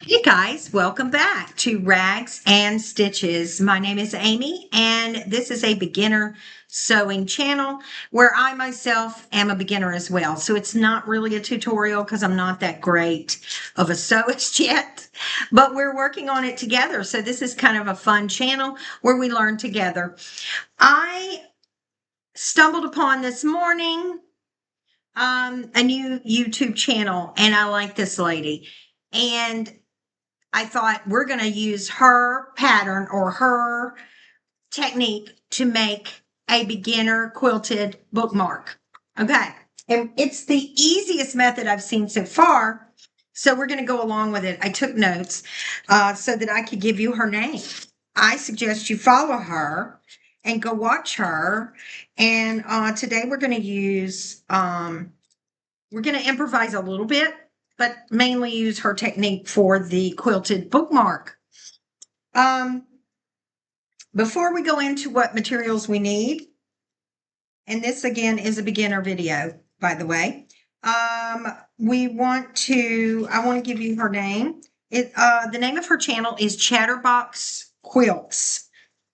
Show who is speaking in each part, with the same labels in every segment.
Speaker 1: Hey guys, welcome back to Rags and Stitches. My name is Amy, and this is a beginner sewing channel where I myself am a beginner as well. So it's not really a tutorial because I'm not that great of a sewist yet, but we're working on it together. So this is kind of a fun channel where we learn together. I stumbled upon this morning a new YouTube channel, and I like this lady. And I thought we're going to use her pattern or her technique to make a beginner quilted bookmark. Okay. And it's the easiest method I've seen so far. So we're going to go along with it. I took notes so that I could give you her name. I suggest you follow her and go watch her. And today we're going to we're going to improvise a little bit, but mainly use her technique for the quilted bookmark. Um, Before we go into what materials we need, and this again is a beginner video, by the way, I want to give you her name. The name of her channel is Chatterbox Quilts.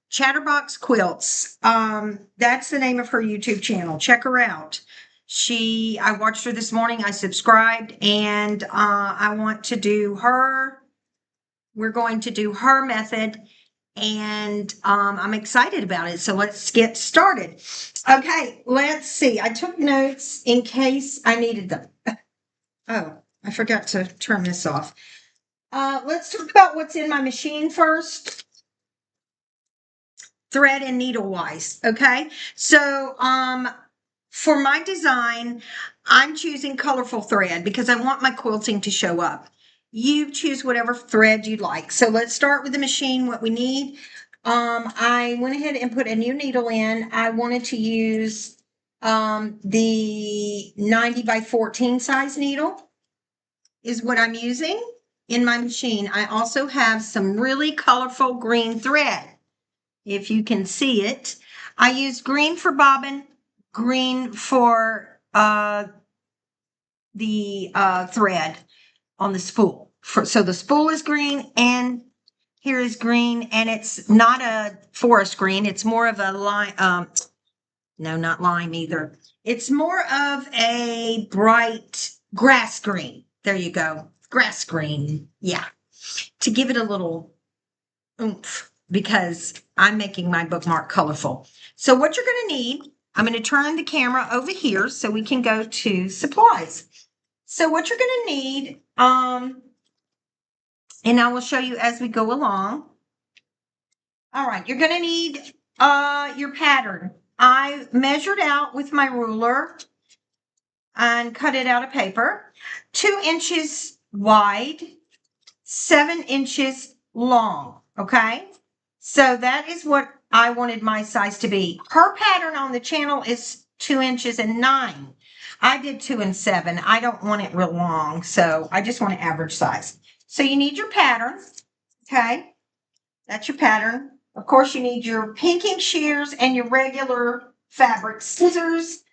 Speaker 1: Chatterbox Quilts. That's the name of her YouTube channel. Check her out. I watched her this morning. I subscribed, and I want to do her. We're going to do her method, and I'm excited about it. So let's get started. Okay, let's see. I took notes in case I needed them. Oh, I forgot to turn this off. Let's talk about what's in my machine first. Thread and needle wise. Okay. So, for my design, I'm choosing colorful thread because I want my quilting to show up. You choose whatever thread you like. So let's start with the machine, what we need. I went ahead and put a new needle in. I wanted to use the 90 by 14 size needle is what I'm using in my machine. I also have some really colorful green thread. If you can see it, I use green for bobbin, green for the thread on the spool. So the spool is green and here is green, and it's not a forest green. It's more of a lime. No, not lime either. It's more of a bright grass green. There you go. Grass green. Yeah. To give it a little oomph because I'm making my bookmark colorful. So what you're going to need, I'm going to turn the camera over here so we can go to supplies. So what you're going to need, and I will show you as we go along. All right, you're going to need your pattern. I measured out with my ruler and cut it out of paper, 2 inches wide, 7 inches long. Okay. So that is what I wanted my size to be. Her pattern on the channel is 2 inches and 9. I did 2 and 7. I don't want it real long, so I just want an average size. So you need your pattern. Okay. That's your pattern. Of course, you need your pinking shears and your regular fabric scissors,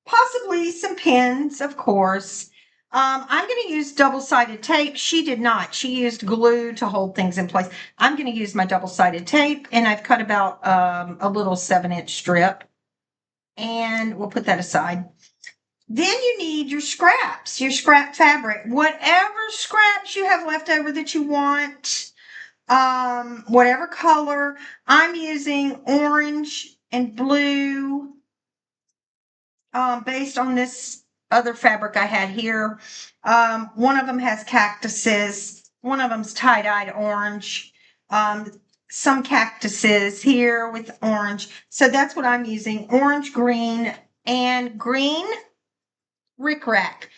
Speaker 1: possibly some pins, of course. I'm going to use double-sided tape. She did not. She used glue to hold things in place. I'm going to use my double-sided tape, and I've cut about a little 7-inch strip, and we'll put that aside. Then you need your scraps, your scrap fabric, whatever scraps you have left over that you want, whatever color. I'm using orange and blue, based on this other fabric I had here. One of them has cactuses. One of them's tie-dyed orange. Some cactuses here with orange. So that's what I'm using. Orange, green, and green rickrack.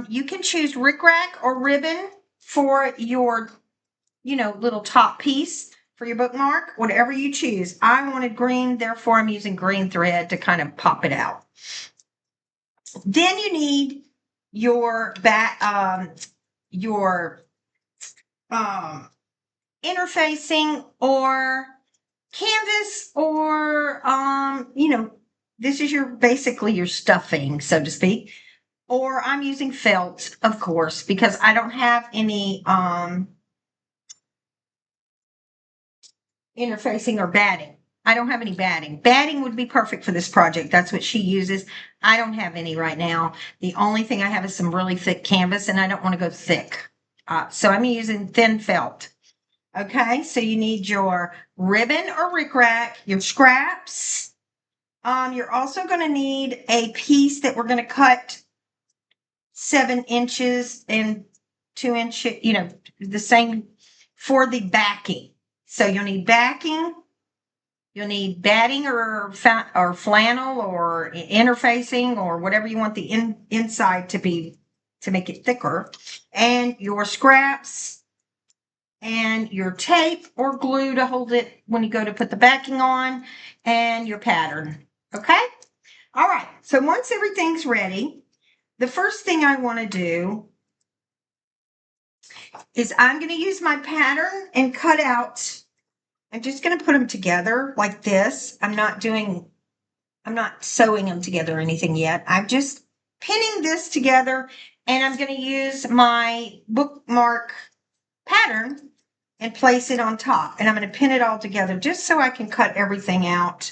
Speaker 1: You can choose rickrack or ribbon for your, little top piece for your bookmark, whatever you choose. I wanted green, therefore I'm using green thread to kind of pop it out. Then you need your interfacing or canvas, or this is basically your stuffing, so to speak, or I'm using felt, of course, because I don't have any interfacing or batting. I don't have any batting. Batting would be perfect for this project. That's what she uses. I don't have any right now. The only thing I have is some really thick canvas, and I don't want to go thick. So I'm using thin felt. Okay, so you need your ribbon or rickrack, your scraps. You're also going to need a piece that we're going to cut 7 inches and 2 inches, the same for the backing. So you'll need backing. You'll need batting or flannel or interfacing or whatever you want the inside to be to make it thicker. And your scraps and your tape or glue to hold it when you go to put the backing on, and your pattern. Okay? All right. So once everything's ready, the first thing I want to do is I'm going to use my pattern and cut out. I'm just going to put them together like this. I'm not sewing them together or anything yet. I'm just pinning this together, and I'm going to use my bookmark pattern and place it on top. And I'm going to pin it all together just so I can cut everything out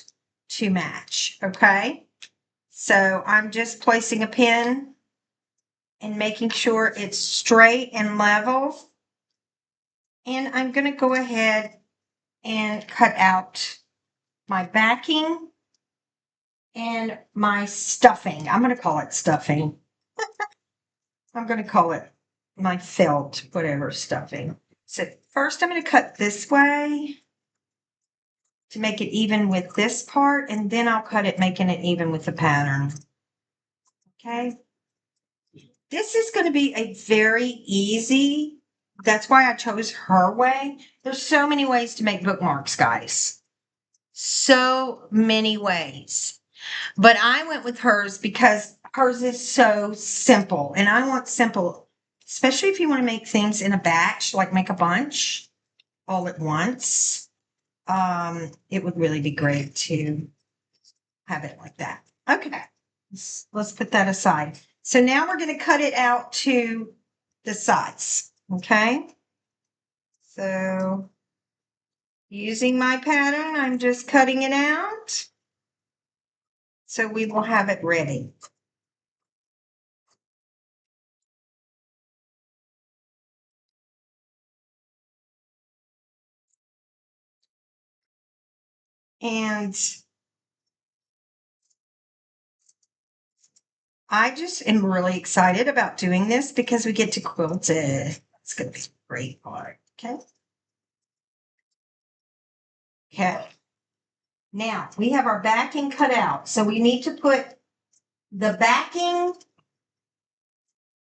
Speaker 1: to match. Okay. So I'm just placing a pin and making sure it's straight and level. And I'm going to go ahead and cut out my backing and my stuffing. I'm going to call it stuffing. I'm going to call it my felt, whatever stuffing. So first I'm going to cut this way to make it even with this part, and then I'll cut it, making it even with the pattern. Okay. This is going to be a very easy, that's why I chose her way. There's so many ways to make bookmarks, guys. So many ways. But I went with hers because hers is so simple. And I want simple, especially if you want to make things in a batch, like make a bunch all at once. It would really be great to have it like that. Okay, let's put that aside. So now we're going to cut it out to the sides. Okay, so using my pattern, I'm just cutting it out so we will have it ready. And I just am really excited about doing this because we get to quilt it. It's going to be a great part. Okay. Okay. Now we have our backing cut out. So we need to put the backing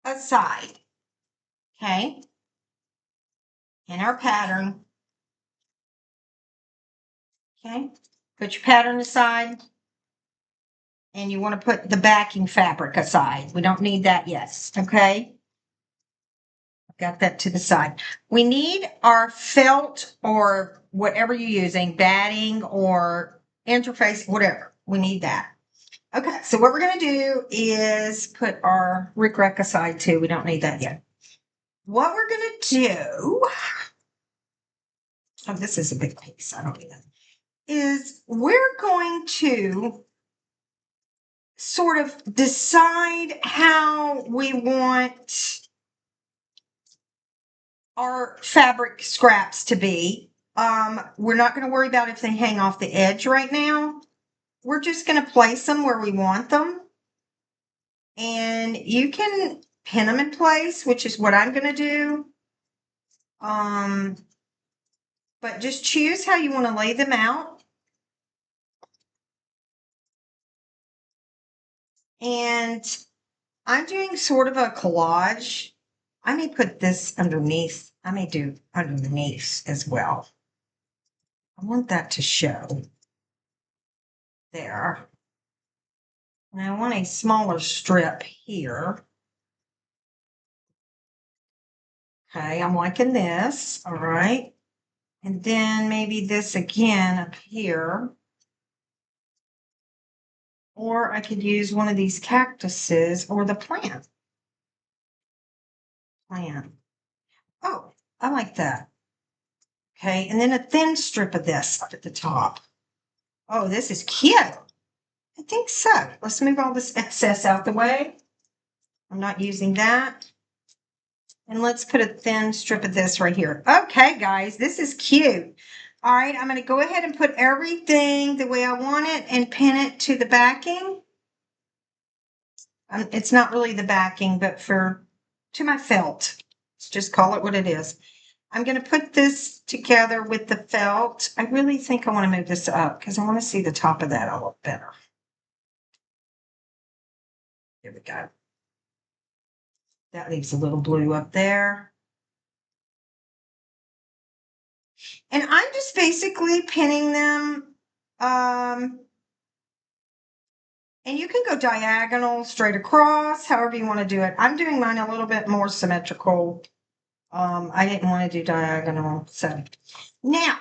Speaker 1: aside. Okay. In our pattern. Okay. Put your pattern aside. And you want to put the backing fabric aside. We don't need that yet. Okay. Got that to the side. We need our felt or whatever you're using, batting or interface, whatever. We need that. Okay, so what we're going to do is put our rickrack aside too. We don't need that yet. What we're going to do, oh, this is a big piece. I don't need that. Is we're going to sort of decide how we want our fabric scraps to be. We're not going to worry about if they hang off the edge right now. We're just going to place them where we want them. And you can pin them in place, which is what I'm going to do. But just choose how you want to lay them out. And I'm doing sort of a collage. I may put this underneath. I may do underneath as well. I want that to show there. And I want a smaller strip here. Okay, I'm liking this. All right. And then maybe this again up here. Or I could use one of these cactuses or the plant. plan. Oh, I like that. Okay, and then a thin strip of this up at the top. Oh, this is cute. I think so. Let's move all this excess out the way. I'm not using that. And let's put a thin strip of this right here. Okay, guys, this is cute. All right, I'm going to go ahead and put everything the way I want it and pin it to the backing. It's not really the backing, but to my felt. Let's just call it what it is. I'm going to put this together with the felt. I really think I want to move this up because I want to see the top of that a little better. There we go. That leaves a little blue up there. And I'm just basically pinning them. And you can go diagonal, straight across, however you want to do it. I'm doing mine a little bit more symmetrical. I didn't want to do diagonal. So now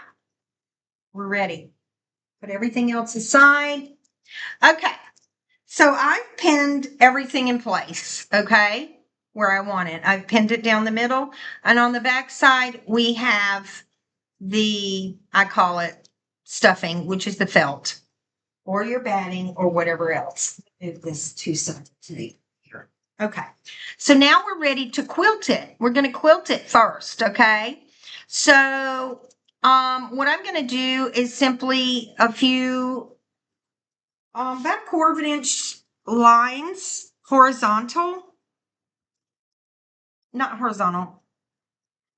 Speaker 1: we're ready. Put everything else aside. Okay. So I've pinned everything in place, okay, where I want it. I've pinned it down the middle. And on the back side, we have I call it stuffing, which is the felt, or your batting, or whatever else. Move this two-sided here. Okay. So now we're ready to quilt it. We're going to quilt it first, okay? So what I'm going to do is simply a few about 1/4 inch lines, horizontal, not horizontal,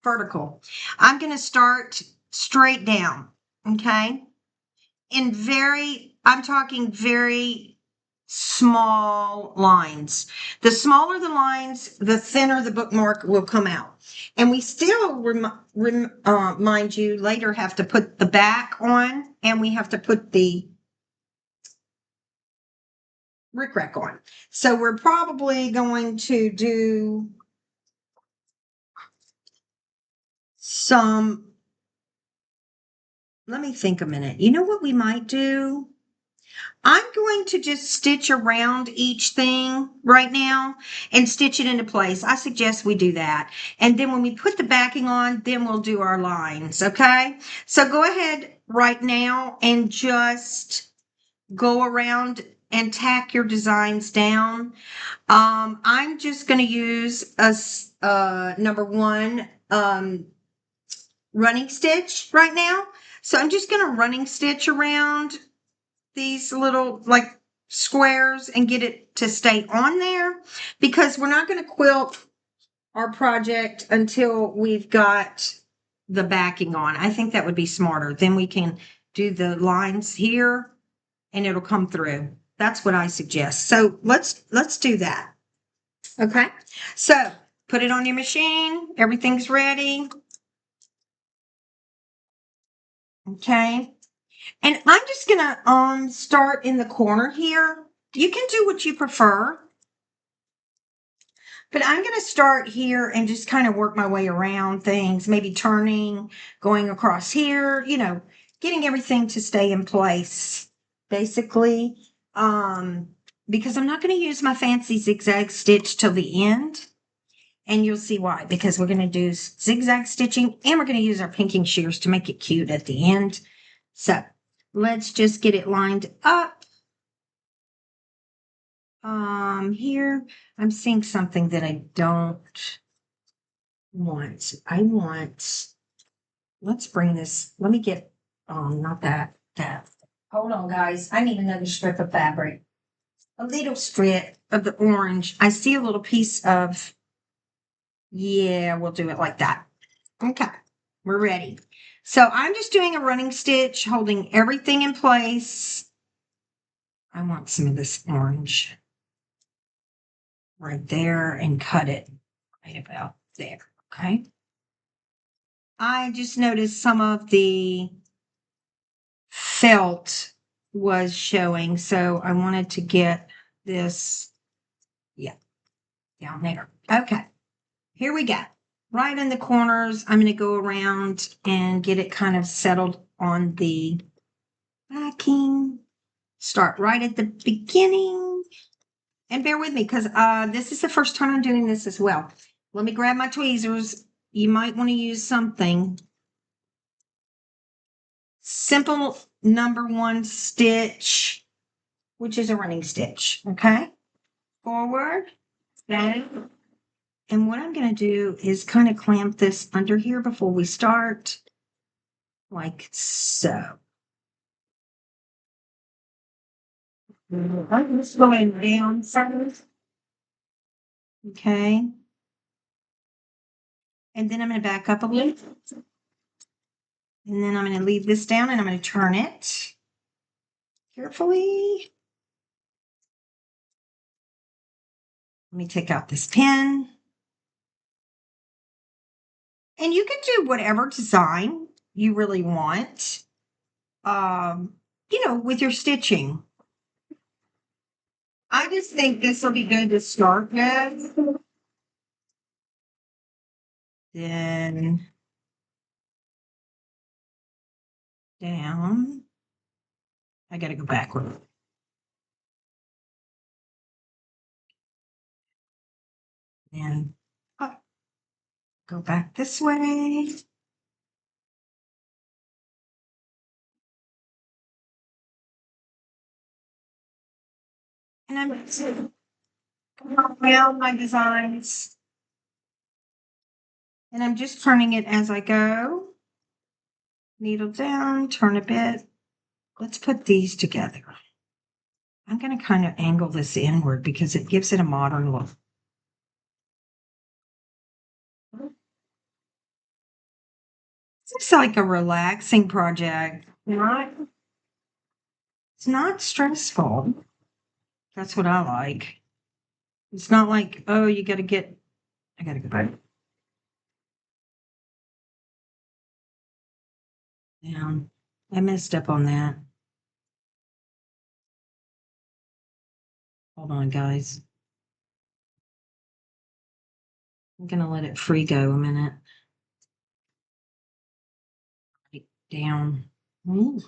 Speaker 1: vertical. I'm going to start straight down, okay? I'm talking very small lines. The smaller the lines, the thinner the bookmark will come out. And we still, mind you, later have to put the back on, and we have to put the rickrack on. So we're probably going to do let me think a minute. You know what we might do? I'm going to just stitch around each thing right now and stitch it into place. I suggest we do that. And then when we put the backing on, then we'll do our lines, okay? So go ahead right now and just go around and tack your designs down. I'm just going to use number one running stitch right now. So I'm just going to running stitch around these little like squares and get it to stay on there, because we're not going to quilt our project until we've got the backing on. I think that would be smarter. Then we can do the lines here and it'll come through. That's what I suggest. So let's do that. Okay. So put it on your machine. Everything's ready. Okay. And I'm just gonna start in the corner here. You can do what you prefer, but I'm gonna start here and just kind of work my way around things, maybe turning, going across here, getting everything to stay in place, basically. Because I'm not going to use my fancy zigzag stitch till the end. And you'll see why, because we're going to do zigzag stitching and we're going to use our pinking shears to make it cute at the end. So let's just get it lined up. Here I'm seeing something that I don't want. Let's bring this, let me get, not that. Hold on, guys. I need another strip of fabric. A little strip of the orange. I see a little piece of, yeah, we'll do it like that. Okay, we're ready. So I'm just doing a running stitch, holding everything in place. I want some of this orange right there and cut it right about there, okay? I just noticed some of the felt was showing, so I wanted to get this, yeah, down there. Okay, here we go. Right in the corners, I'm going to go around and get it kind of settled on the backing. Start right at the beginning. And bear with me, because this is the first time I'm doing this as well. Let me grab my tweezers. You might want to use something. Simple number 1 stitch, which is a running stitch. Okay. Forward, down. And what I'm going to do is kind of clamp this under here before we start, like so. I'm just going down first. Okay. And then I'm going to back up a little. And then I'm going to leave this down and I'm going to turn it carefully. Let me take out this pin. And you can do whatever design you really want, with your stitching. I just think this will be good to start with. Then down. I got to go backward. And up. Go back this way. And I'm going to go around my designs. And I'm just turning it as I go. Needle down, turn a bit. Let's put these together. I'm going to kind of angle this inward because it gives it a modern look. It's like a relaxing project, right? It's not stressful. That's what I like. It's not like, oh, I got to go back down. I messed up on that. Hold on, guys. I'm going to let it free go a minute. Right down. Ooh.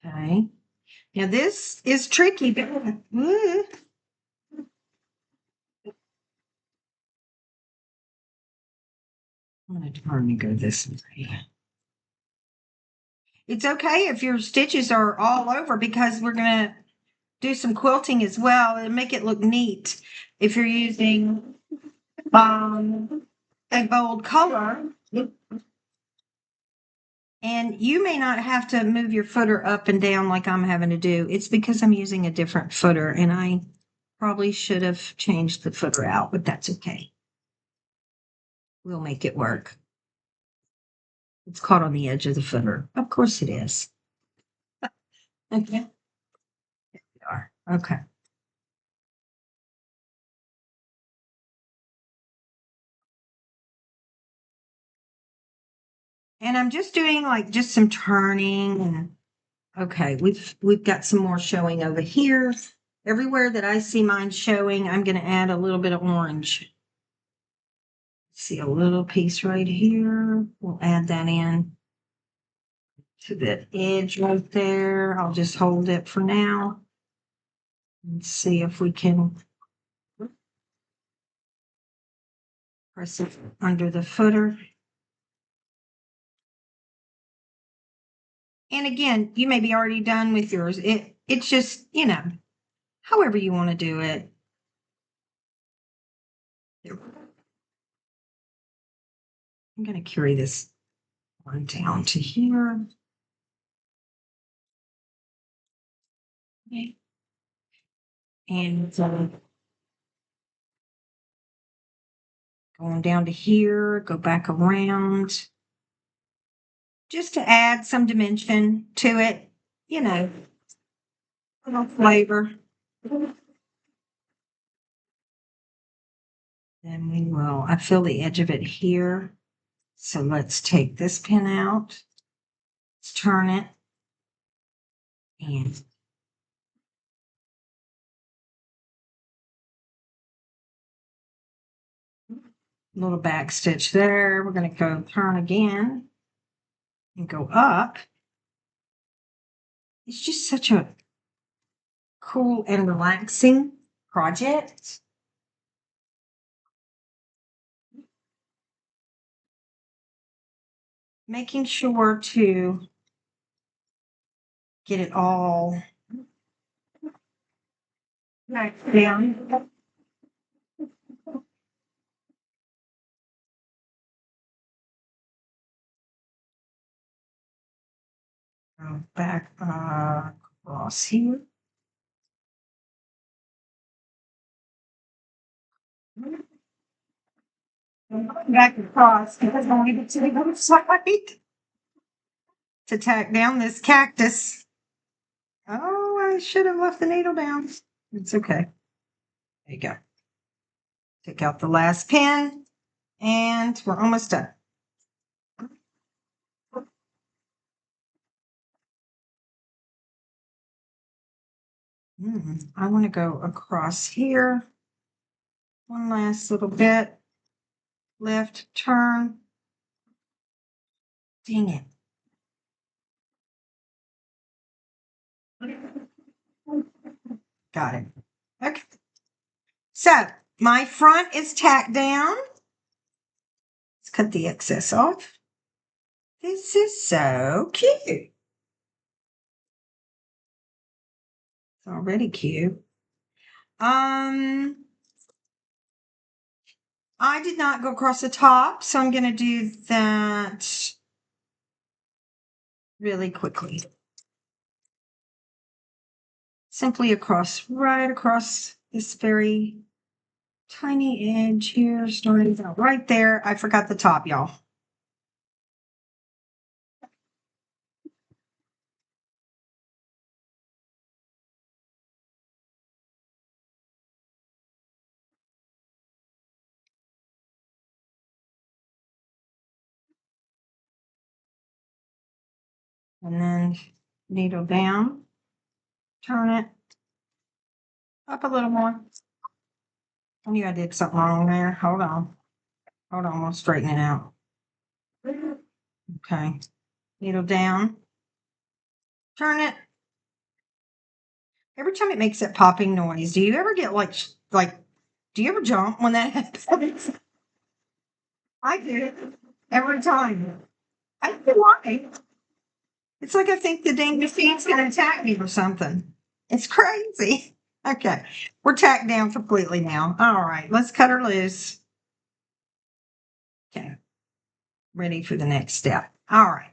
Speaker 1: Okay. Now this is tricky, but ooh. I'm going to turn and go this way. It's okay if your stitches are all over because we're going to do some quilting as well and make it look neat. If you're using a bold color, and you may not have to move your footer up and down like I'm having to do. It's because I'm using a different footer and I probably should have changed the footer out, but that's okay. We'll make it work. It's caught on the edge of the footer. Of course it is. Okay. Here we are. Okay. And I'm just doing like just some turning and okay, we've got some more showing over here. Everywhere that I see mine showing, I'm going to add a little bit of orange. See a little piece right here. We'll add that in to the edge right there. I'll just hold it for now and see if we can press it under the footer. And again, you may be already done with yours. It's just, however you want to do it. I'm going to carry this one down to here. Okay. And going down to here, go back around. Just to add some dimension to it, a little flavor. Then I feel the edge of it here. So let's take this pin out. Let's turn it. And little back stitch there. We're going to go turn again and go up. It's just such a cool and relaxing project. making sure to get it all back down. Back across here. Back across because I want to get to the other side to tack down this cactus. Oh, I should have left the needle down. It's okay. There you go. Take out the last pin, and we're almost done. I want to go across here. One last little bit. Left turn. Dang it. Got it. Okay. So my front is tacked down. Let's cut the excess off. This is so cute. It's already cute. I did not go across the top, so I'm going to do that really quickly. Simply across, right across this very tiny edge here, starting out right there. I forgot the top, y'all. And then needle down, turn it up a little more. I knew I did something wrong there. Hold on. Hold on, we'll straighten it out. Okay. Needle down, turn it. Every time it makes that popping noise, do you ever get do you ever jump when that happens? I do every time. I don't know why. It's like I think the dang machine's going to attack me or something. It's crazy. Okay, we're tacked down completely now. All right, let's cut her loose. Okay, ready for the next step. All right.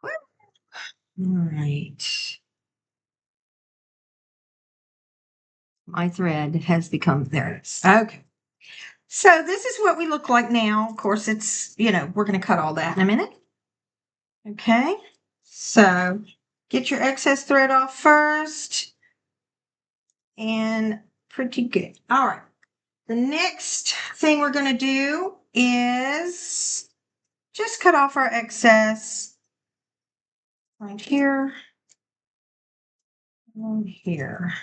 Speaker 1: All right. My thread has become there. It is. Okay. So this is what we look like now. Of course, it's, we're going to cut all that in a minute. Okay. So get your excess thread off first. And pretty good. All right. The next thing we're going to do is just cut off our excess right here and here.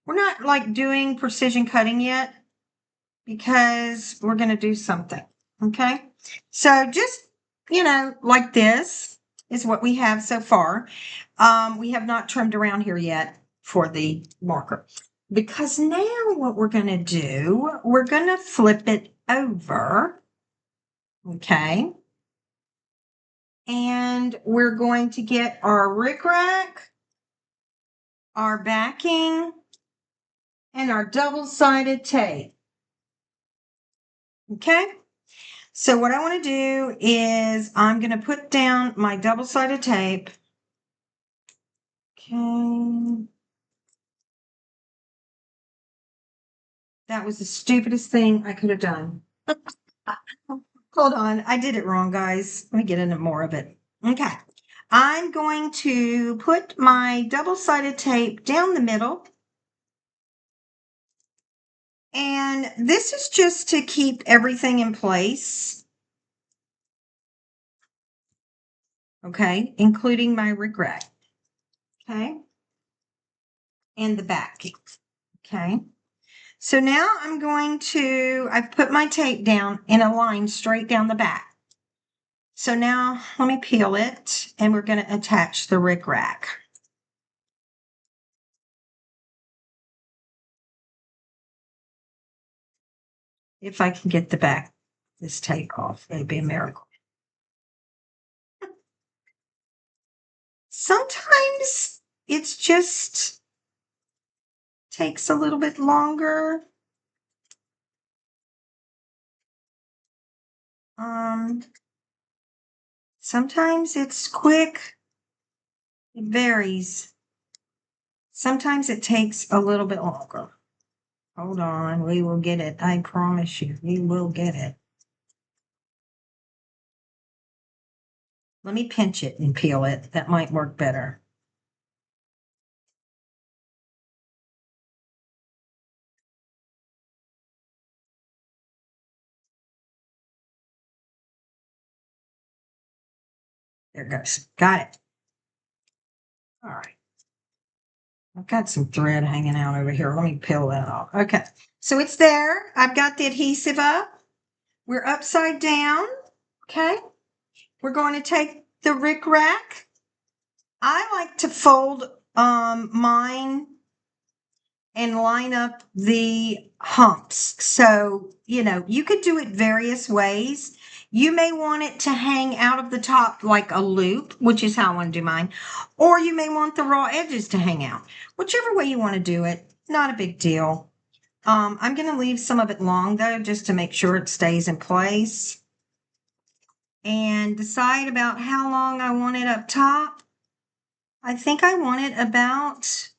Speaker 1: We're not like doing precision cutting yet because we're going to do something. Okay. So just, like this is what we have so far. We have not trimmed around here yet for the marker. Because now what we're going to do, we're going to flip it over. Okay. And we're going to get our rickrack, our backing, and our double-sided tape. Okay. So what I want to do is I'm going to put down my double-sided tape. Okay. That was the stupidest thing I could have done. Hold on. I did it wrong, guys. Let me get into more of it. Okay. I'm going to put my double-sided tape down the middle. And this is just to keep everything in place. Okay. Including my regret. Okay. And the back. Okay. So now I've put my tape down in a line straight down the back. So now let me peel it and we're going to attach the rickrack. If I can get the back, this tape off, it'd be a miracle. Sometimes it's just takes a little bit longer. Sometimes it's quick. It varies. Sometimes it takes a little bit longer. Hold on, we will get it. I promise you, we will get it. Let me pinch it and peel it. That might work better. There it goes. Got it. All right. I've got some thread hanging out over here. Let me peel that off. Okay. So it's there. I've got the adhesive up. We're upside down. Okay. We're going to take the rickrack. I like to fold mine and line up the humps. So, you could do it various ways. You may want it to hang out of the top like a loop, which is how I want to do mine. Or you may want the raw edges to hang out. Whichever way you want to do it, not a big deal. I'm going to leave some of it long though, just to make sure it stays in place. And decide about how long I want it up top. I think I want it about...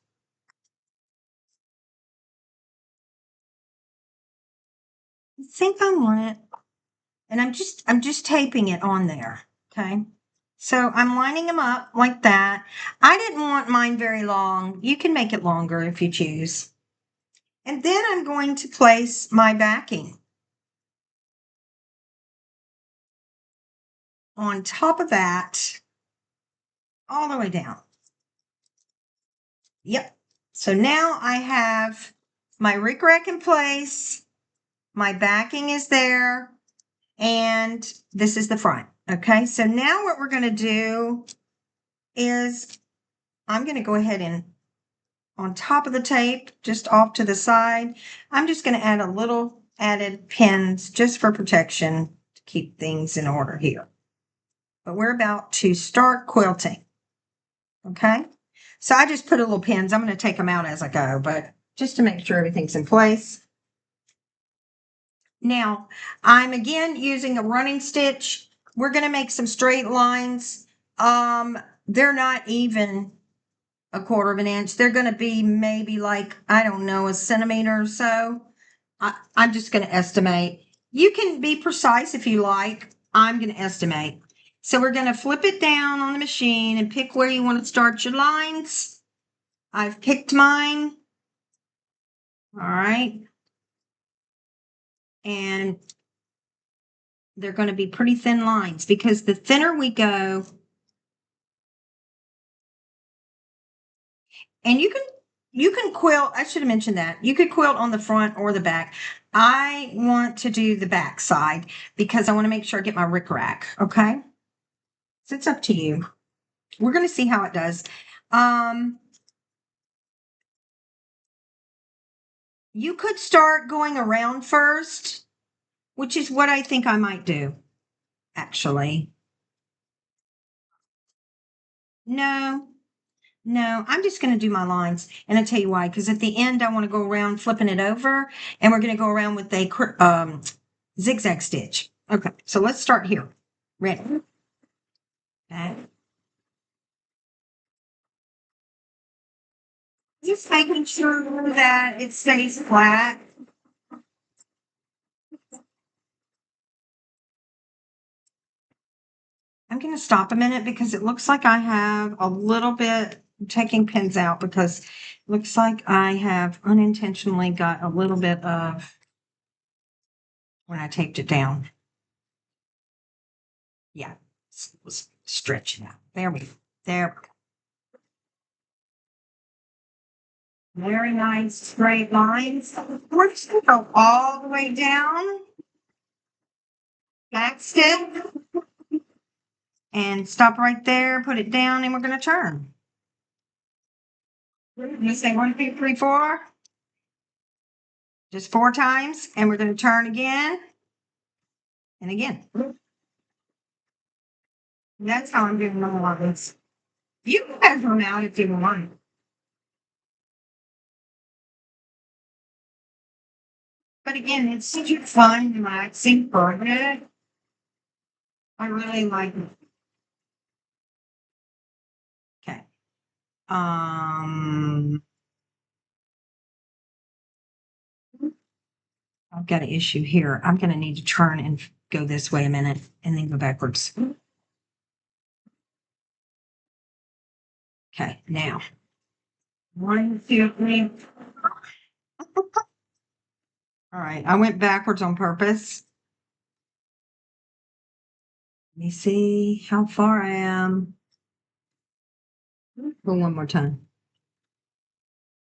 Speaker 1: I think I want it... And I'm just taping it on there, okay? So I'm lining them up like that. I didn't want mine very long. You can make it longer if you choose. And then I'm going to place my backing on top of that, all the way down. Yep. So now I have my rickrack in place. My backing is there. And this is the front. Okay. So now what we're going to do is I'm going to go ahead and on top of the tape, just off to the side, I'm just going to add a little added pins just for protection to keep things in order here. But we're about to start quilting. Okay. So I just put a little pins. I'm going to take them out as I go, but just to make sure everything's in place. Now, I'm again using a running stitch. We're going to make some straight lines. They're not even a 1/4 inch. They're going to be maybe like, I don't know, a centimeter or so. I'm just going to estimate. You can be precise if you like. I'm going to estimate. So we're going to flip it down on the machine and pick where you want to start your lines. I've picked mine. All right. And they're going to be pretty thin lines because the thinner we go, and you can quilt. I should have mentioned that. You could quilt on the front or the back. I want to do the back side because I want to make sure I get my rickrack. Okay. So it's up to you. We're going to see how it does. You could start going around first, which is what I think I might do, actually. No, I'm just going to do my lines. And I'll tell you why, because at the end, I want to go around flipping it over, and we're going to go around with a zigzag stitch. Okay, so let's start here. Ready? Okay. Just making sure that it stays flat. I'm going to stop a minute because it looks like I have a little bit, I'm taking pins out because it looks like I have unintentionally got a little bit of when I taped it down. Yeah, let's stretch it out. There we go. There we go. Very nice straight lines. We're just going to go all the way down, back step, and stop right there, put it down, and we're going to turn. You say 1, 2, 3, 4. Just 4 times, and we're going to turn again and again. That's how I'm doing my lines. You can measure them out if you want. But again, it's such a fun, relaxing project. I really like it. Okay. I've got an issue here. I'm going to need to turn and go this way a minute and then go backwards. Okay, now. 1, 2, 3. All right, I went backwards on purpose. Let me see how far I am. Go one more time.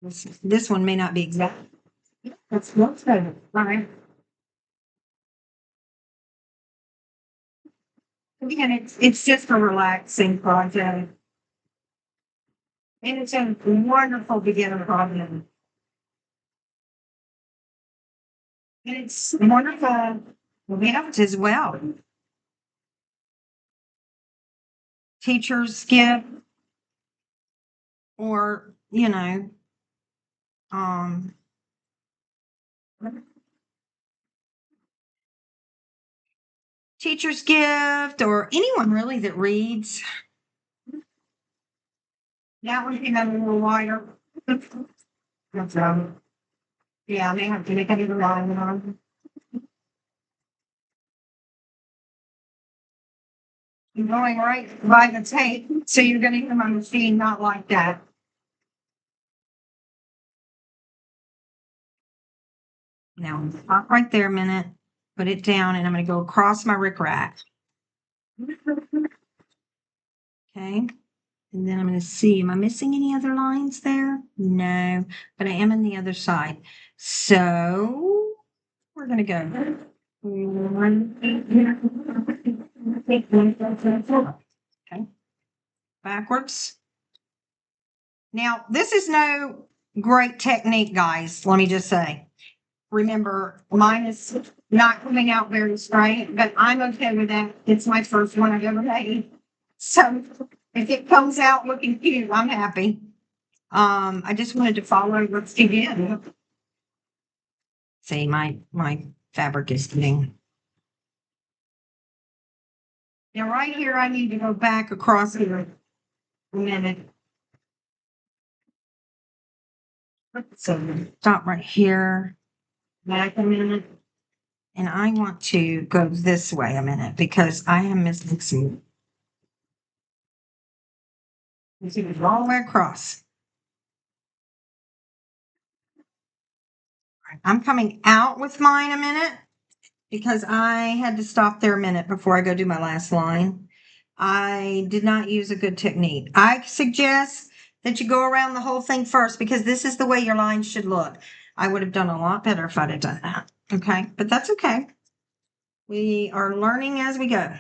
Speaker 1: This one may not be exact. That's better. All right. Again, it's just a relaxing project. And it's a wonderful beginner project. And it's wonderful gift as well. Teachers gift, or um, teacher's gift, or anyone really that reads. That one came out a little wider. That's yeah, I may have to make it a little longer. You're going right by the tape, so you're going to hear my machine not like that. Now, stop right there a minute, put it down, and I'm going to go across my rickrack. Okay. And then I'm going to see, am I missing any other lines there? No, but I am on the other side. So we're going to go. Okay. Backwards. Now, this is no great technique, guys. Let me just say. Remember, mine is not coming out very straight, but I'm okay with that. It's my first one I've ever made. So if it comes out looking cute, I'm happy. I just wanted to follow what's again. See, my fabric is getting. Now right here, I need to go back across here a minute. So stop right here, back a minute. And I want to go this way a minute because I am missing some. You see it all the way across. I'm coming out with mine a minute because I had to stop there a minute before I go do my last line. I did not use a good technique. I suggest that you go around the whole thing first because this is the way your line should look. I would have done a lot better if I'd have done that. Okay, but that's okay. We are learning as we go.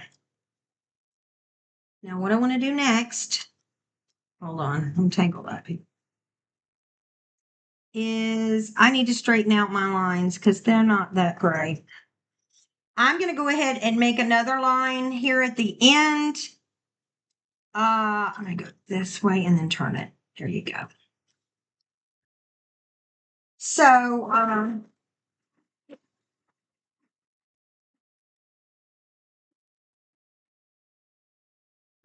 Speaker 1: Now, what I want to do next, hold on, untangle that, is I need to straighten out my lines because they're not that great. I'm going to go ahead and make another line here at the end. I'm going to go this way and then turn it. There you go. So, I'm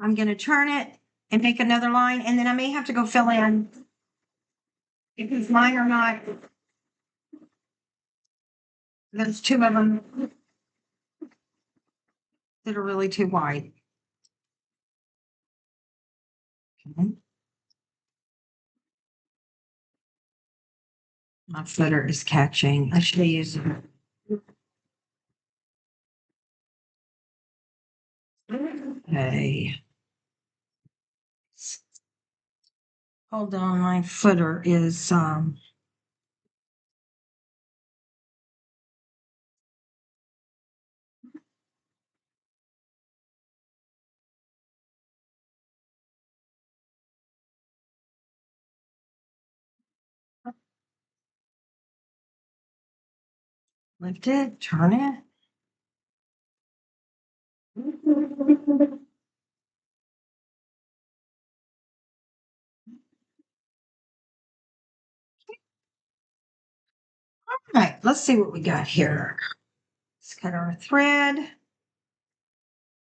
Speaker 1: going to turn it and make another line, and then I may have to go fill in because mine are not. There's two of them that are really too wide. Okay. My footer is catching. I should have used it. Okay. Hold on, my footer is lift it, turn it. All right, let's see what we got here. Let's cut our thread.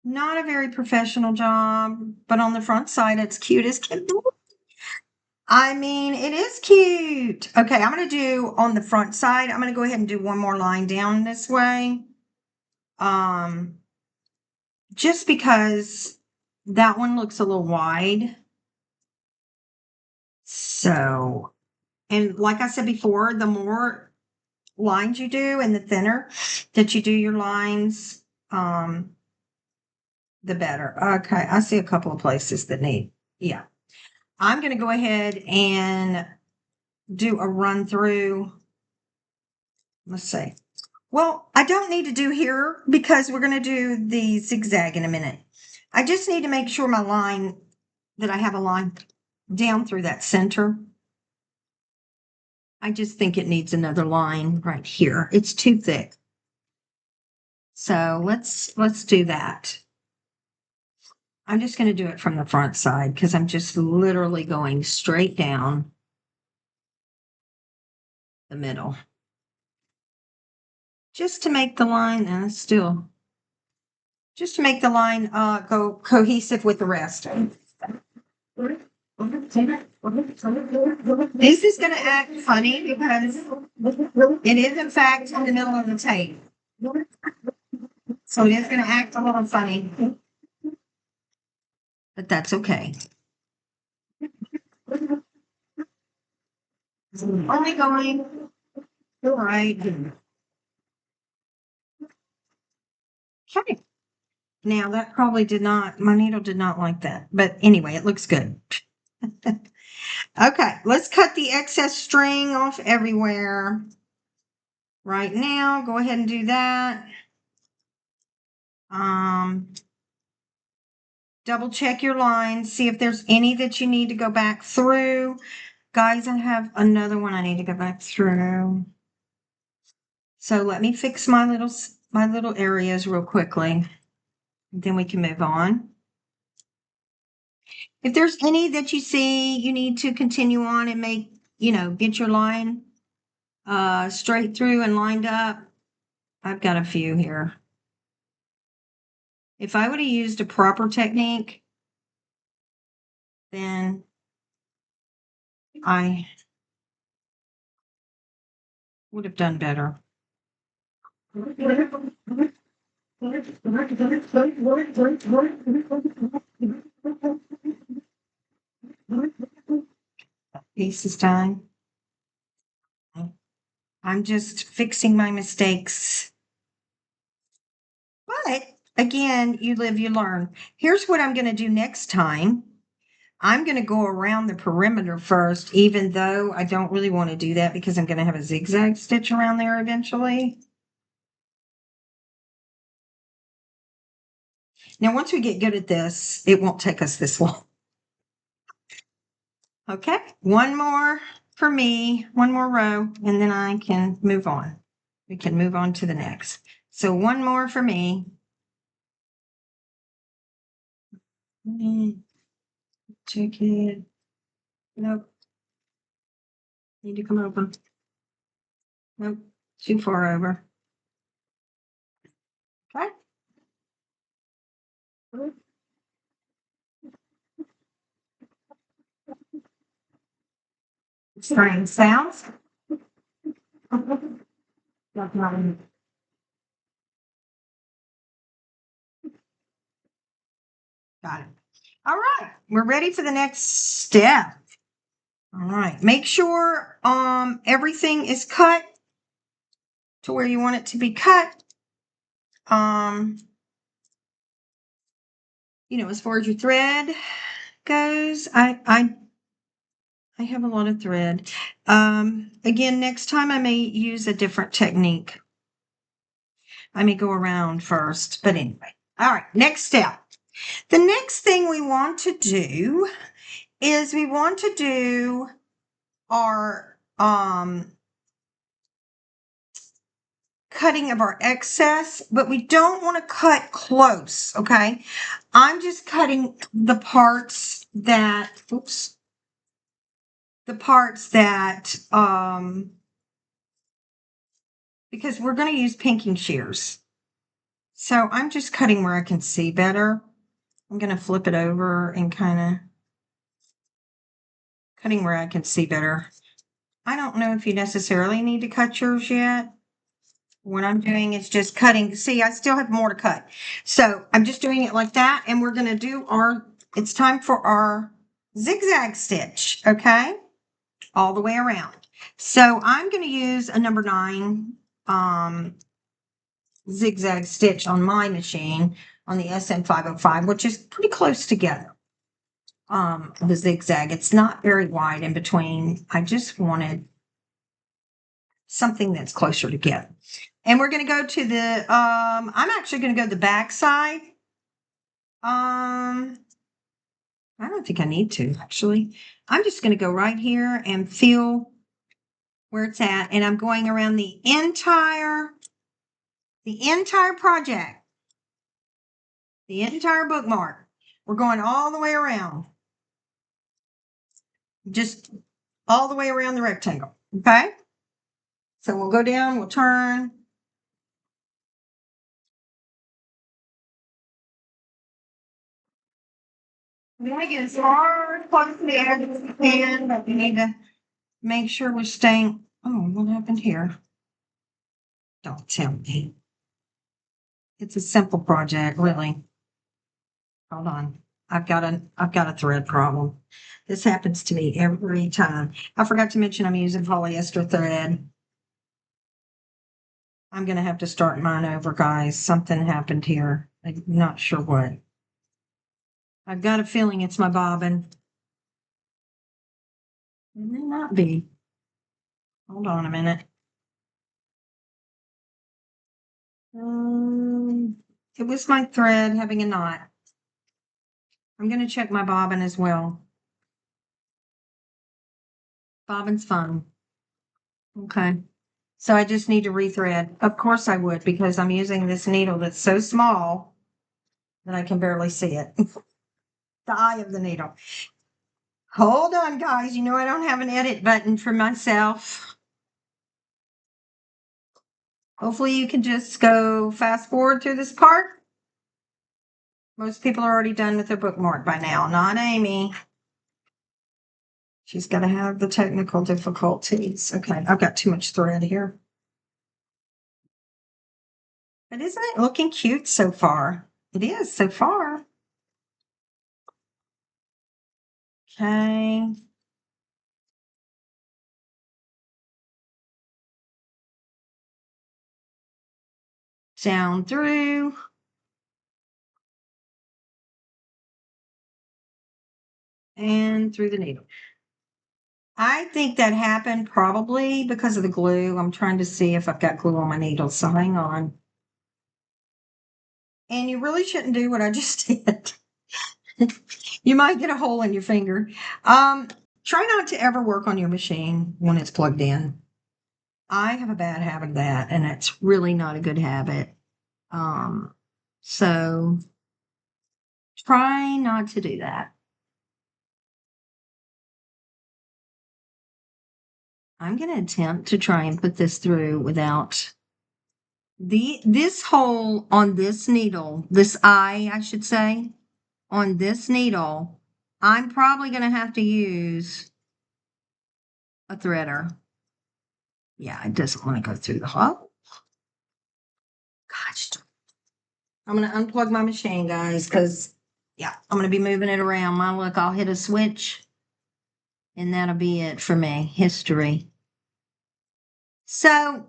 Speaker 1: Not a very professional job, but on the front side, it's cute as can be. I mean, it is cute. Okay, I'm going to do on the front side, I'm going to go ahead and do one more line down this way. Just because that one looks a little wide. So, and like I said before, the more lines you do and the thinner that you do your lines, the better. Okay, I see a couple of places that need, yeah. I'm going to go ahead and do a run through. Let's see. Well, I don't need to do here because we're going to do the zigzag in a minute. I just need to make sure my line, that I have a line down through that center. I just think it needs another line right here. It's too thick. So let's do that. I'm just going to do it from the front side because I'm just literally going straight down the middle. Just to make the line, just to make the line go cohesive with the rest. This is going to act funny because it is in fact in the middle of the tape. So it is going to act a little funny, but that's okay. Only going right. Okay. Now that probably did not, my needle did not like that, but anyway, it looks good. Okay, let's cut the excess string off everywhere. Right now, go ahead and do that. Double check your lines, see if there's any that you need to go back through. Guys, I have another one I need to go back through. So let me fix my little areas real quickly. Then we can move on. If there's any that you see you need to continue on and make, get your line straight through and lined up, I've got a few here. If I would have used a proper technique, then I would have done better. Piece is done. I'm just fixing my mistakes. But again, you live, you learn. Here's what I'm going to do next time. I'm going to go around the perimeter first, even though I don't really want to do that because I'm going to have a zigzag stitch around there eventually. Now, once we get good at this, it won't take us this long. Okay, one more for me, one more row, and then I can move on. We can move on to the next. So one more for me. Check it. Nope. Need to come over. Nope. Too far over. Okay. Strange sounds. Got it. All right. We're ready for the next step. All right. Make sure everything is cut to where you want it to be cut. As far as your thread goes, I have a lot of thread. Again, next time I may use a different technique. I may go around first, but anyway. All right, next step. The next thing we want to do is we want to do our cutting of our excess, but we don't want to cut close, okay? I'm just cutting the parts that, because we're going to use pinking shears. So I'm just cutting where I can see better. I'm going to flip it over and kind of cutting where I can see better. I don't know if you necessarily need to cut yours yet. What I'm doing is just cutting. See, I still have more to cut. So I'm just doing it like that. And we're going to do it's time for our zigzag stitch. Okay. All the way around. So I'm going to use a number 9 zigzag stitch on my machine on the SM505, which is pretty close together. The zigzag, it's not very wide in between. I just wanted something that's closer together. And we're going to go to the, I'm actually going to go to the back side. I don't think I need to, actually. I'm just going to go right here and feel where it's at. And I'm going around the entire project, the entire bookmark. We're going all the way around. Just all the way around the rectangle. Okay. So we'll go down, we'll turn. We're going to get as far close to the edge as we can, but we need to make sure we're staying. Oh, what happened here? Don't tell me. It's a simple project, really. Hold on. I've got a thread problem. This happens to me every time. I forgot to mention I'm using polyester thread. I'm going to have to start mine over, guys. Something happened here. I'm not sure what. I've got a feeling it's my bobbin. It may not be. Hold on a minute. It was my thread having a knot. I'm going to check my bobbin as well. Bobbin's fine. Okay. So I just need to rethread. Of course I would, because I'm using this needle that's so small that I can barely see it. The eye of the needle. Hold on, guys. You know I don't have an edit button for myself. Hopefully you can just go fast forward through this part. Most people are already done with their bookmark by now. Not Amy. She's got to have the technical difficulties. Okay, I've got too much thread here. But isn't it looking cute so far? It is so far. Okay. Down through. And through the needle. I think that happened probably because of the glue. I'm trying to see if I've got glue on my needle, so hang on. And you really shouldn't do what I just did. You might get a hole in your finger. Try not to ever work on your machine when it's plugged in. I have a bad habit of that, and it's really not a good habit. So try not to do that. I'm going to attempt to try and put this through without this hole on this needle, this eye, I should say, on this needle. I'm probably going to have to use a threader. Yeah, it doesn't want to go through the hole. Gosh. I'm going to unplug my machine, guys, because, yeah, I'm going to be moving it around. My luck, I'll hit a switch, and that'll be it for me. History. So,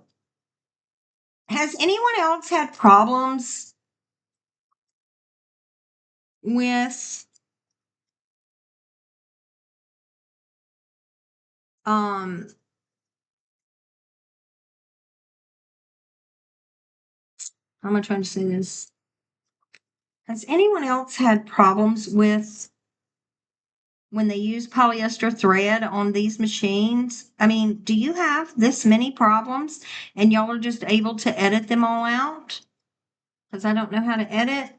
Speaker 1: has anyone else had problems with how am I trying to say this? Has anyone else had problems with when they use polyester thread on these machines? I mean, do you have this many problems and y'all are just able to edit them all out? Because I don't know how to edit.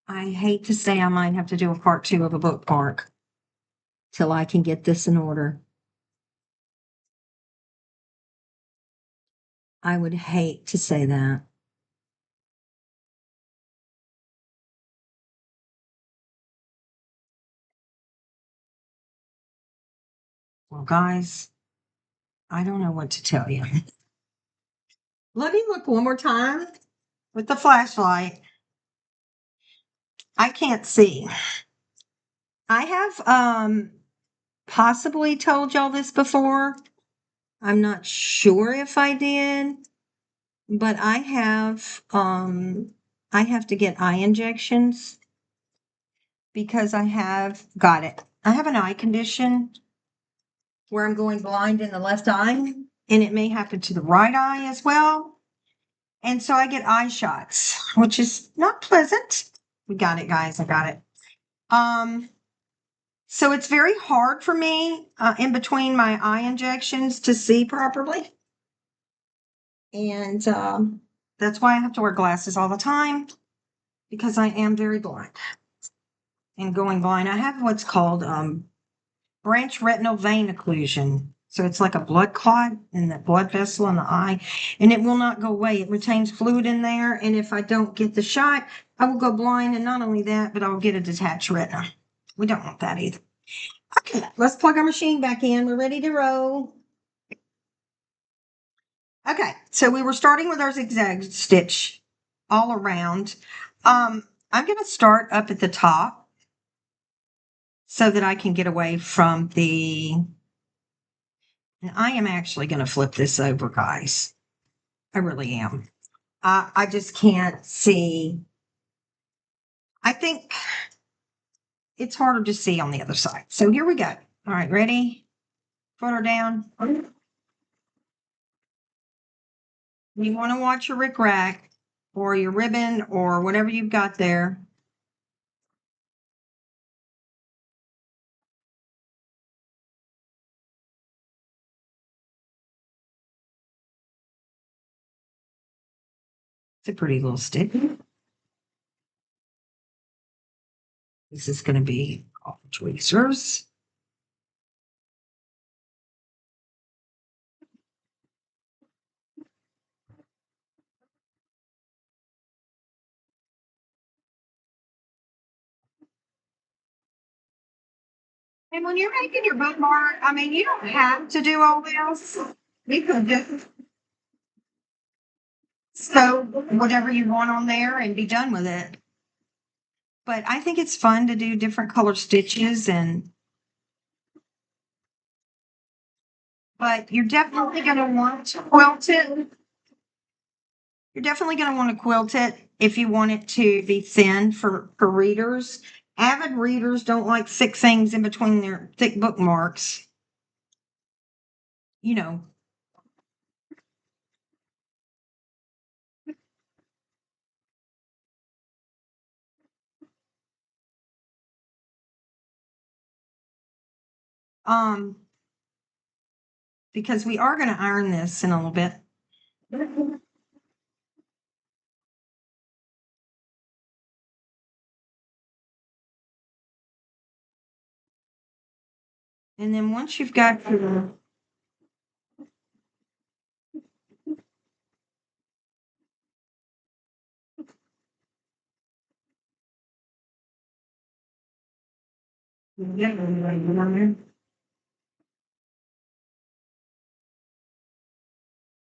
Speaker 1: I hate to say I might have to do a part 2 of a bookmark till I can get this in order. I would hate to say that. Well, guys, I don't know what to tell you. Let me look one more time with the flashlight. I can't see. I have possibly told y'all this before. I'm not sure if I did, but I have to get eye injections because I have got it. I have an eye condition where I'm going blind in the left eye, and it may happen to the right eye as well. And so I get eye shots, which is not pleasant. We got it, guys. I got it. So it's very hard for me in between my eye injections to see properly. And that's why I have to wear glasses all the time because I am very blind and going blind. I have what's called branch retinal vein occlusion. So it's like a blood clot in the blood vessel in the eye, and it will not go away. It retains fluid in there. And if I don't get the shot, I will go blind. And not only that, but I will get a detached retina. We don't want that either. Okay, let's plug our machine back in. We're ready to roll. Okay, so we were starting with our zigzag stitch all around. I'm going to start up at the top so that I can get away from the, and I am actually going to flip this over, guys. I really am. I just can't see. I think it's harder to see on the other side. So here we go. All right, ready? Put her down. You want to watch your rickrack or your ribbon or whatever you've got there. It's a pretty little stick. This is going to be all tweezers. And when you're making your bookmark, I mean, you don't have to do all this. You can just sew whatever you want on there and be done with it. But I think it's fun to do different color stitches but you're definitely going to want to quilt it. You're definitely going to want to quilt it if you want it to be thin for readers. Avid readers don't like thick things in between their thick bookmarks. You know. Because we are going to iron this in a little bit. And then once you've got your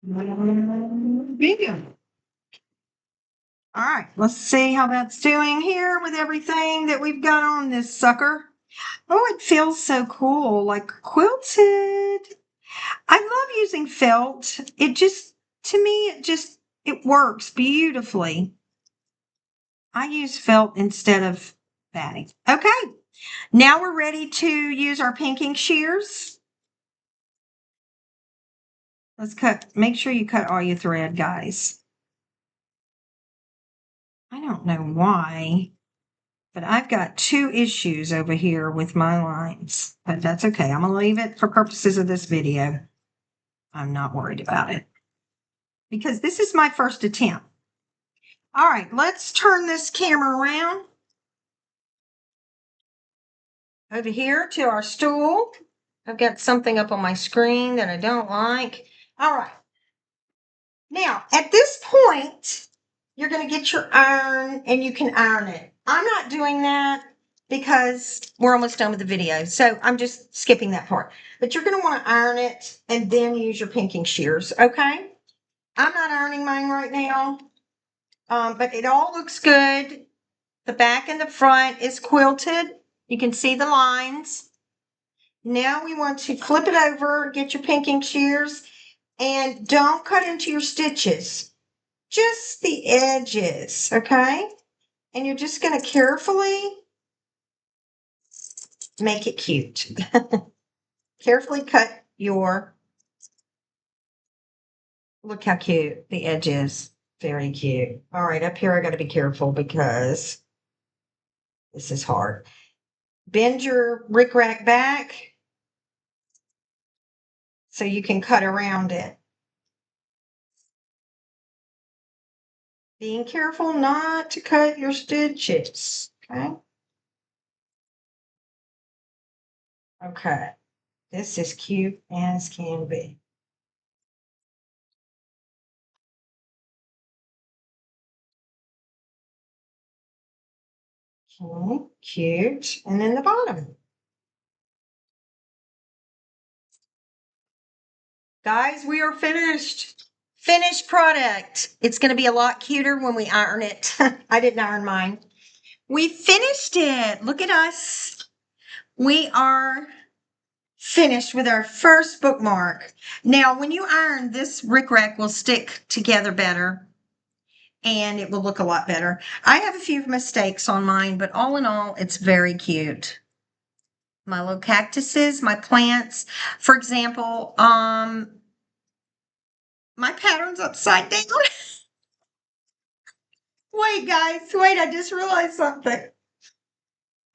Speaker 1: all right, let's see how that's doing here with everything that we've got on this sucker. Oh, it feels so cool, like quilted. I love using felt. It just, to me, it works beautifully. I use felt instead of batting. Okay, now we're ready to use our pinking shears. Let's make sure you cut all your thread, guys. I don't know why, but I've got 2 issues over here with my lines, but that's okay. I'm going to leave it for purposes of this video. I'm not worried about it because this is my first attempt. All right, let's turn this camera around over here to our stool. I've got something up on my screen that I don't like. All right. Now, at this point, you're going to get your iron and you can iron it. I'm not doing that because we're almost done with the video. So I'm just skipping that part. But you're going to want to iron it and then use your pinking shears, okay? I'm not ironing mine right now, but it all looks good. The back and the front is quilted. You can see the lines. Now we want to flip it over, get your pinking shears, and don't cut into your stitches. Just the edges, okay? And you're just going to carefully make it cute. Carefully cut your, look how cute the edge is. Very cute. All right, up here I got to be careful because this is hard. Bend your rickrack back so you can cut around it. Being careful not to cut your stitches, okay? Okay, this is cute as can be. Okay, cute. And then the bottom. Guys, we are finished. Finished product. It's going to be a lot cuter when we iron it. I didn't iron mine. We finished it. Look at us. We are finished with our first bookmark. Now, when you iron, this rickrack will stick together better and it will look a lot better. I have a few mistakes on mine, but all in all, it's very cute. My little cactuses, my plants. For example, my pattern's upside down. Wait, guys, wait, I just realized something.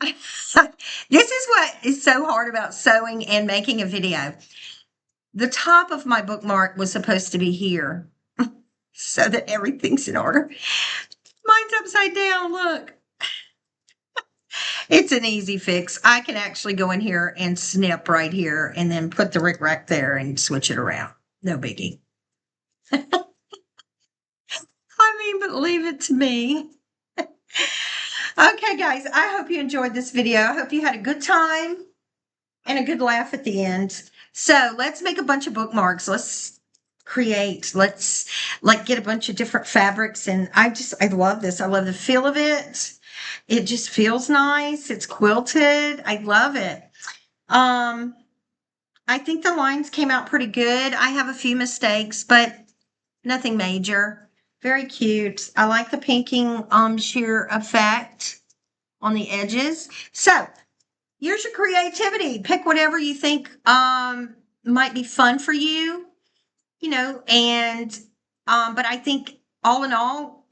Speaker 1: This is what is so hard about sewing and making a video. The top of my bookmark was supposed to be here so that everything's in order. Mine's upside down, look. It's an easy fix. I can actually go in here and snip right here and then put the rickrack there and switch it around. No biggie. I mean, but leave it to me. Okay, guys, I hope you enjoyed this video. I hope you had a good time and a good laugh at the end. So let's make a bunch of bookmarks. Let's like get a bunch of different fabrics. And I love this. I love the feel of it. It just feels nice. It's quilted. I love it. I think the lines came out pretty good. I have a few mistakes, but nothing major. Very cute. I like the pinking sheer effect on the edges. So use your creativity. Pick whatever you think might be fun for you, and but I think all in all,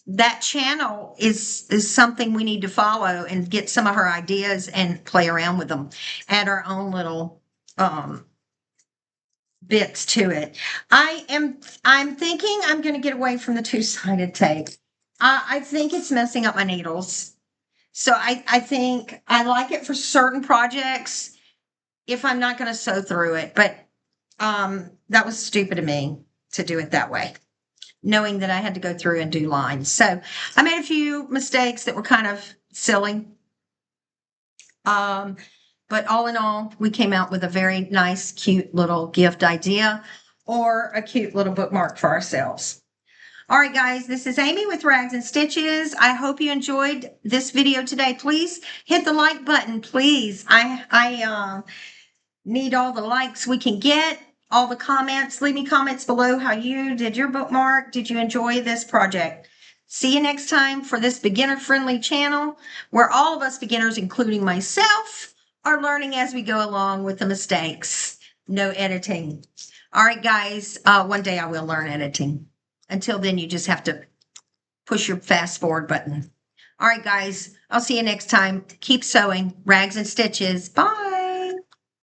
Speaker 1: that channel is something we need to follow and get some of her ideas and play around with them, add our own little bits to it. I'm thinking I'm going to get away from the two-sided tape. I think it's messing up my needles. So I think I like it for certain projects if I'm not going to sew through it. But that was stupid of me to do it that way, knowing that I had to go through and do lines. So I made a few mistakes that were kind of silly. But all in all, we came out with a very nice, cute little gift idea or a cute little bookmark for ourselves. All right, guys, this is Amy with Rags and Stitches. I hope you enjoyed this video today. Please hit the like button, please. I need all the likes we can get, all the comments. Leave me comments below how you did your bookmark. Did you enjoy this project? See you next time for this beginner-friendly channel where all of us beginners, including myself, are learning as we go along with the mistakes. No editing. All right, guys, one day I will learn editing. Until then, you just have to push your fast forward button. All right, guys, I'll see you next time. Keep sewing. Rags and Stitches. Bye.